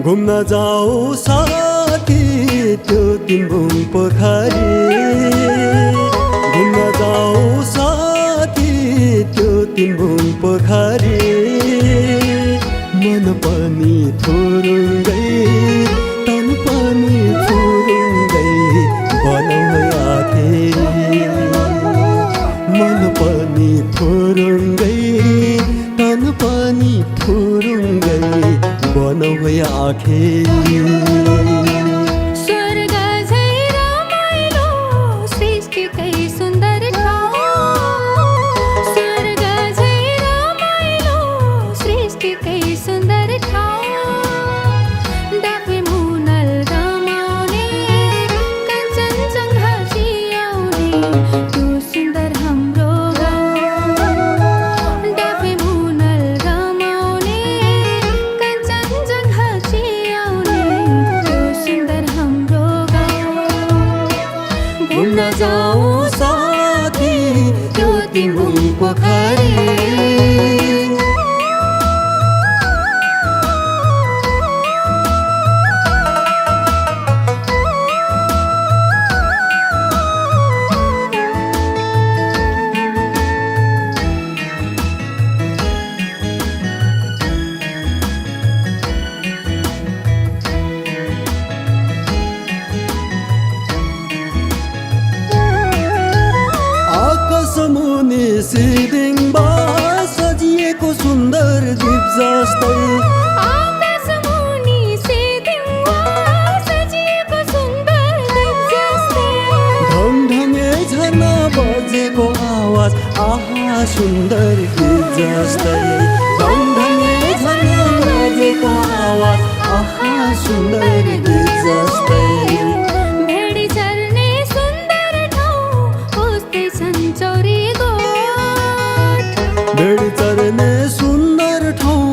घुम्न जाऊ साथी त्यो तिम्बुङ पोखरी घुम्न जाऊ साथी त्यो तिम्बुङ पोखरी मन पनि थुरुङ्गै तन पनि थुरुङ्गै बनाउ आखे मन पनि थुरुङ्गै तन पनि थुरुङ्गै बनाउ आखे स्वर्ग झै रमाइलो सृष्टिकै सुन्दर ठाउँ स्वर्ग झै रमाइलो सृष्टिकै सुन्दर ठाउँ डाँफे मुनाल रमाउने कञ्चनजङ्घा चियाउने त्यो सुन्दर हाम्रो गाउँ डाँफे मुनाल रमाउने कञ्चनजङ्घा चियाउने त्यो सुन्दर हाम्रो गाउँ घुम्न जाऊ साथी त्यो तिम्बुङ पोखरी आकाशमुनि सिदिङमा सजिएको सुन्दर द्वीप जस्तै आकाशमुनि सिदिङमा सजिएको सुन्दर द्वीप जस्तै ढङढङे झर्ना बजेको आवाज आहा सुन्दर गीत जस्तै ढङढङे झर्ना बजेको आवाज आहा सुन्दर गीत जस्तै भेडी चर्ने सुन्दर ठाउँ उस्तै छन् चौरी गोठ भेडी चर्ने सुन्दर ठाउँ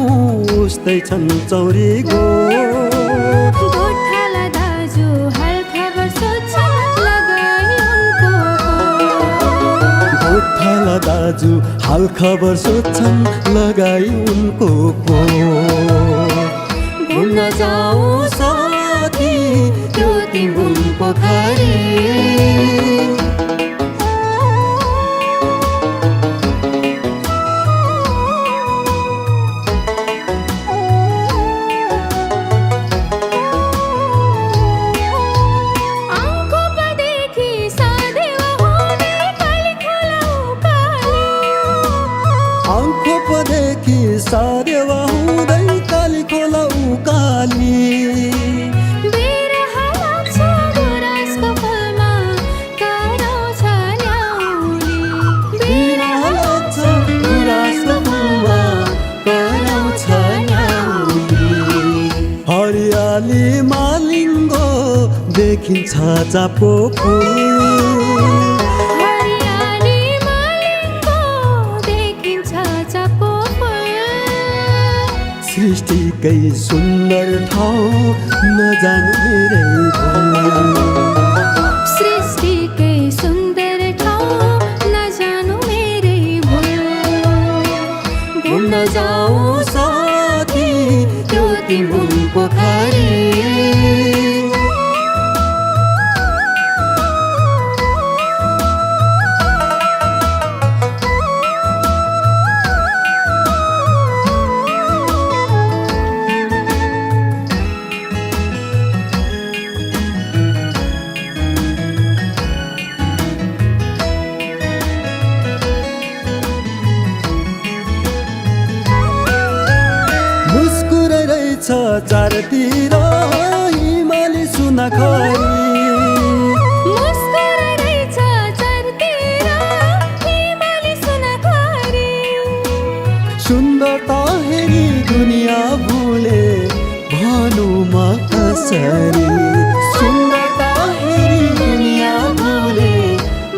उस्तै छन् चौरी गोठ गोठाला दाजु हाल खबर सोध्छन् लगाई उनको कोट गोठाला दाजु हाल खबर सोध्छन् लगाई उनको कोट घुम्न जाऊ साथी त्यो तिम्बुङ पोखरी आङ्कोपदेखि सादेवा हुँदै कालीखोला उकाली आङ्खोपदेखि सारेवा हुँदै कालीखोला उकाली बिरहा लाग्छ गुराँसको फलमा कराउँछ न्याउली बिरहा लाग्छ गुराँसको फुलमा कराउँछ न्याउली हरियाली मालिङ्गो देखिन्छ चापो फुल हरियाली मालिङ्गो देखिन्छ चापो फुल सृष्टिकै सुन्दर ठाउँ नजानु मेरै भुल सृष्टिकै सुन्दर ठाउँ नजानु मेरै भुल घुम्न जाऊ साथी त्यो तिम्बुङ पोखरी मुस्कुरै रहेछ चारतिर हिमाली सुनखरी मुस्कुरा रहेछ चारतिर हिमाली सुनखरी सुन्दरता हेरी दुनिया भुले भनौँ म कसरी सुन्दरता हेरी दुनिया भुले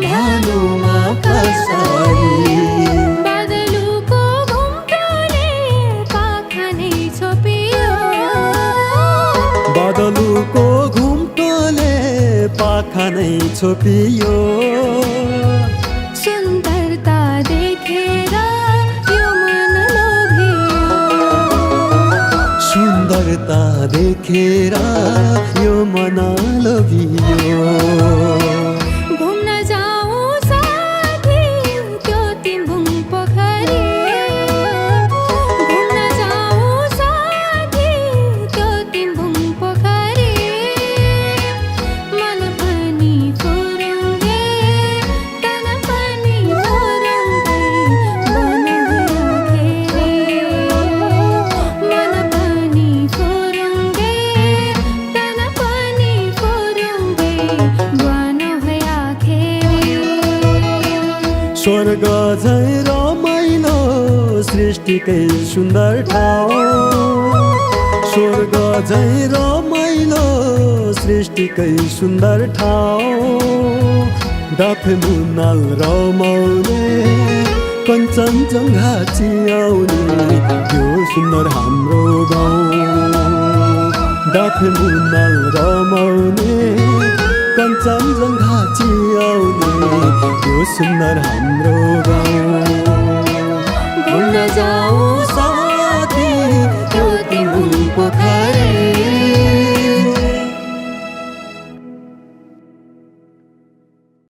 भनौँ म कसरी बादलुको घुम्टोले पाखा नै छोपियो बादलुको घुम्टोले पाखा नै छोपियो सुन्दरता देखेर यो मन लोभियो देखेर यो मन लोभियो घुम्न जाऊ साथी त्यो तिम्बुङ पोखरी घुम्न जाऊ साथी त्यो तिम्बुङ पोखरी मन पनि फुरुङ्गे तन पनि फुरुङ्गे मन खेरे मन पनि फुरुङ्गे तन पनि फुरुङ्गे बन भया खेरे स्वर्ग झै रमाइलो सृष्टिकै सुन्दर ठाउँ स्वर्ग झै रमाइलो सृष्टिकै सुन्दर ठाउँ डाफे मुनाल रमाउने कञ्चनजङ्घा चियाउने यो सुन्दर हाम्रो गाउँ डाफे मुनाल रमाउने कञ्चनजङ्घा चियाउने यो सुन्दर हाम्रो गाउँ घुम्न जाऊ साथी त्यो तिम्बुङ पोखरी